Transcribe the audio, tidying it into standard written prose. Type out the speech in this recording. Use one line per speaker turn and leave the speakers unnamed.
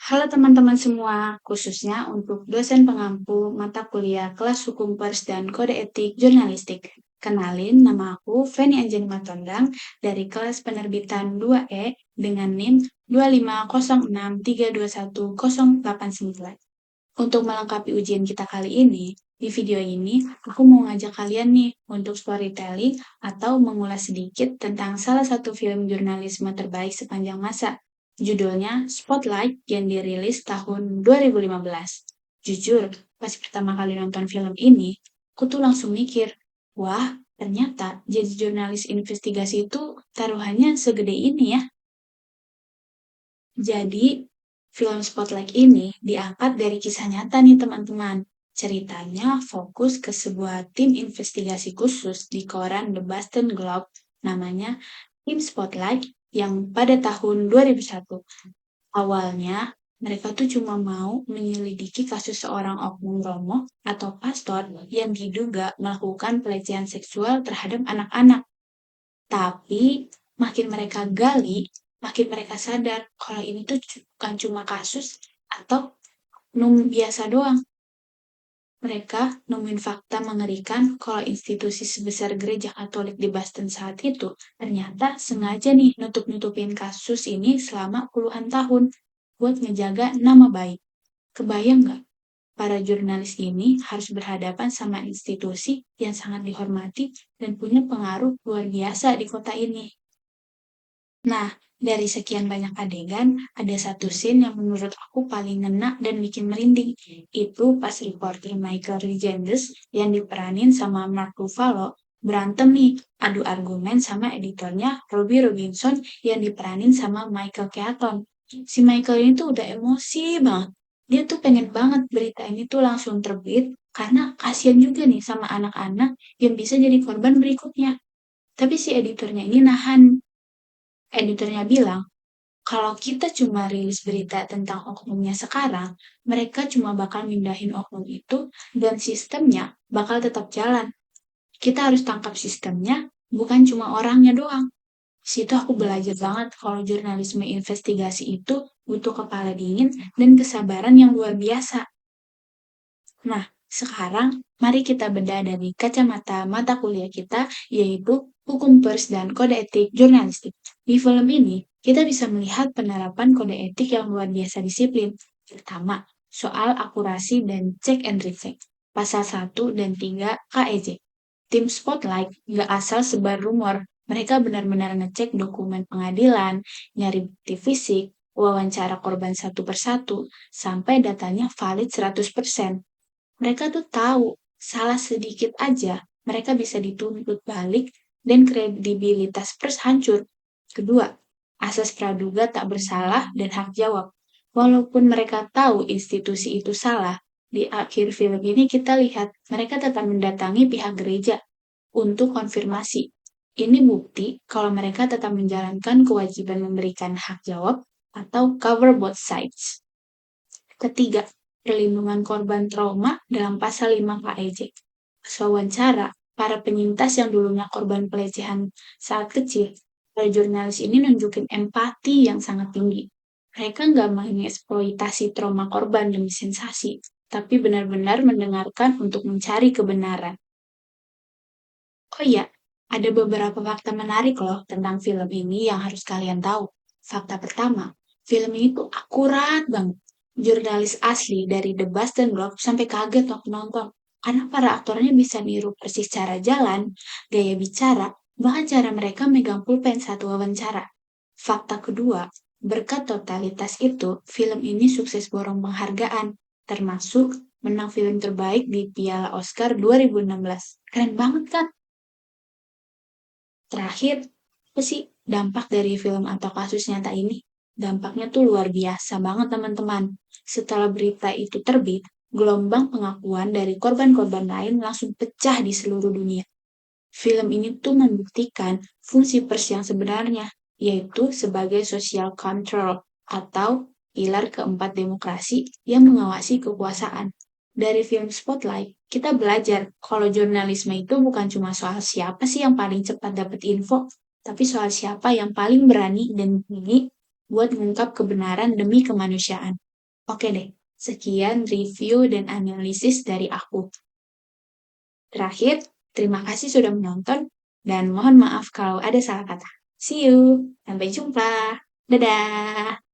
Halo teman-teman semua, khususnya untuk dosen pengampu mata kuliah kelas hukum pers dan kode etik jurnalistik. Kenalin, nama aku Feni Anjani Matondang dari kelas penerbitan 2E dengan NIM 25063210089. Untuk melengkapi ujian kita kali ini, di video ini aku mau ngajak kalian nih untuk storytelling atau mengulas sedikit tentang salah satu film jurnalisme terbaik sepanjang masa. Judulnya Spotlight yang dirilis tahun 2015. Jujur, pas pertama kali nonton film ini, aku tuh langsung mikir, wah, ternyata jadi jurnalis investigasi itu taruhannya segede ini ya. Jadi, film Spotlight ini diangkat dari kisah nyata nih teman-teman. Ceritanya fokus ke sebuah tim investigasi khusus di koran The Boston Globe, namanya Tim Spotlight, yang pada tahun 2001. Awalnya, mereka tuh cuma mau menyelidiki kasus seorang oknum romo atau pastor yang diduga melakukan pelecehan seksual terhadap anak-anak. Tapi makin mereka gali, makin mereka sadar kalau ini tuh bukan cuma kasus atau biasa doang. Mereka nemuin fakta mengerikan kalau institusi sebesar gereja Katolik di Boston saat itu ternyata sengaja nih nutup-nutupin kasus ini selama puluhan tahun buat ngejaga nama baik. Kebayang nggak? Para jurnalis ini harus berhadapan sama institusi yang sangat dihormati dan punya pengaruh luar biasa di kota ini. Nah, dari sekian banyak adegan, ada satu scene yang menurut aku paling ngena dan bikin merinding. Itu pas reporter Michael Regendes yang diperanin sama Mark Ruffalo berantem nih, adu argumen sama editornya Robbie Robinson yang diperanin sama Michael Keaton. Si Michael ini tuh udah emosi banget. Dia tuh pengen banget berita ini tuh langsung terbit karena kasihan juga nih sama anak-anak yang bisa jadi korban berikutnya. Tapi si editornya ini nahan. Editornya bilang, kalau kita cuma rilis berita tentang oknumnya sekarang, mereka cuma bakal mindahin oknum itu dan sistemnya bakal tetap jalan. Kita harus tangkap sistemnya, bukan cuma orangnya doang. Situ aku belajar banget kalau jurnalisme investigasi itu butuh kepala dingin dan kesabaran yang luar biasa. Nah, sekarang mari kita bedah dari kacamata mata kuliah kita, yaitu hukum pers dan kode etik jurnalistik. Di film ini, kita bisa melihat penerapan kode etik yang luar biasa disiplin. Pertama, soal akurasi dan check and recheck. Pasal 1 dan 3 KEJ. Tim Spotlight nggak asal sebar rumor. Mereka benar-benar ngecek dokumen pengadilan, nyari bukti fisik, wawancara korban satu persatu, sampai datanya valid 100%. Mereka tuh tahu, salah sedikit aja, mereka bisa dituntut balik dan kredibilitas pers hancur. Kedua, asas praduga tak bersalah dan hak jawab. Walaupun mereka tahu institusi itu salah, di akhir film ini kita lihat mereka tetap mendatangi pihak gereja untuk konfirmasi. Ini bukti kalau mereka tetap menjalankan kewajiban memberikan hak jawab atau cover both sides. Ketiga, perlindungan korban trauma dalam pasal 5 KEJ. Pas wawancara, para penyintas yang dulunya korban pelecehan saat kecil, para jurnalis ini nunjukin empati yang sangat tinggi. Mereka nggak mengeksploitasi trauma korban demi sensasi, tapi benar-benar mendengarkan untuk mencari kebenaran. Oh iya, ada beberapa fakta menarik loh tentang film ini yang harus kalian tahu. Fakta pertama, film ini tuh akurat banget. Jurnalis asli dari The Boston Globe sampai kaget waktu nonton. Karena para aktornya bisa niru persis cara jalan, gaya bicara, bahkan cara mereka megang pulpen saat wawancara. Fakta kedua, berkat totalitas itu, film ini sukses borong penghargaan, termasuk menang film terbaik di Piala Oscar 2016. Keren banget kan? Terakhir, apa sih dampak dari film atau kasus nyata ini? Dampaknya tuh luar biasa banget teman-teman. Setelah berita itu terbit, gelombang pengakuan dari korban-korban lain langsung pecah di seluruh dunia. Film ini tuh membuktikan fungsi pers yang sebenarnya, yaitu sebagai social control atau pilar keempat demokrasi yang mengawasi kekuasaan. Dari film Spotlight, kita belajar kalau jurnalisme itu bukan cuma soal siapa sih yang paling cepat dapat info, tapi soal siapa yang paling berani dan tinggi buat mengungkap kebenaran demi kemanusiaan. Oke deh, sekian review dan analisis dari aku. Terakhir, terima kasih sudah menonton dan mohon maaf kalau ada salah kata. See you, sampai jumpa. Dadah.